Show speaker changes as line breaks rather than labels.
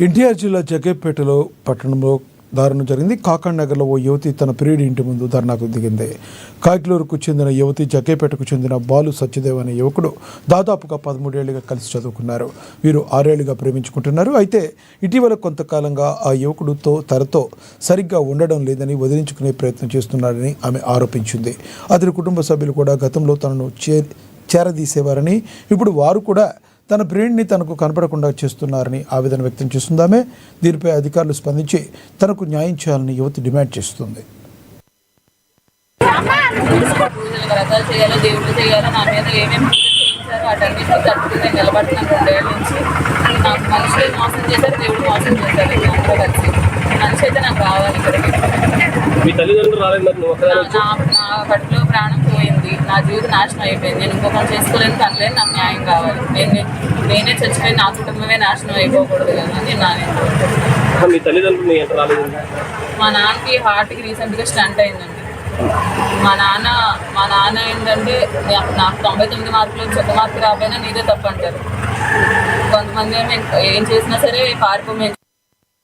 ఎన్టీఆర్ జిల్లా జగ్గైపేటలో పట్టణంలో దారుణం జరిగింది. కాకాడ్ నగర్లో ఓ యువతి తన ప్రియుడి ఇంటి ముందు ధర్నాకు దిగింది. కాకిలూరుకు చెందిన యువతి జగ్గైపేటకు చెందిన బాలు సత్యదేవ్ అనే యువకుడు దాదాపుగా 13 ఏళ్లుగా కలిసి చదువుకున్నారు. వీరు 6 ఏళ్లుగా ప్రేమించుకుంటున్నారు. అయితే ఇటీవల కొంతకాలంగా ఆ యువకుడితో తనతో సరిగ్గా ఉండడం లేదని వదిలించుకునే ప్రయత్నం చేస్తున్నారని ఆమె ఆరోపించింది. అతని కుటుంబ సభ్యులు కూడా గతంలో తనను చేరదీసేవారని, ఇప్పుడు వారు కూడా తన ప్రియుడిని తనకు కనపడకుండా చేస్తున్నారని ఆవేదన వ్యక్తం చేస్తుందామే. దీనిపై అధికారులు స్పందించి తనకు న్యాయం చేయాలని యువతి డిమాండ్ చేస్తుంది.
వ్రతాలు చేయాలో దేవుళ్ళు చేయాలో నా మీద ఏమేమి చేయించారో వాటన్నిటికీ తట్టుకుని నేను నిలబడుతున్నాను. 2 ఏళ్ళ నుంచి నాకు మనుషులు మోసం చేశారు, దేవుడు మోసం చేశారు. అందరూ కలిసి మనిషి అయితే నాకు రావాలి. ఇక్కడికి నా కడుపులో ప్రాణం పోయింది, నా జీవితం నాశనం అయిపోయింది. నేను ఇంకొకరు చేసుకోలేని తనలేని నాకు న్యాయం కావాలి. నేనే చచ్చిపోయి నా కుటుంబమే నాశనం అయిపోకూడదు కానీ మా నాన్నకి హార్ట్కి రీసెంట్గా స్టంట్ అయిందండి. మా నాన్న ఏంటంటే నాకు 99 మార్కులు 1 మార్కు రాకపోయినా నీదే తప్పు అంటారు. కొంతమంది ఏం చేసినా సరే పారిపోయి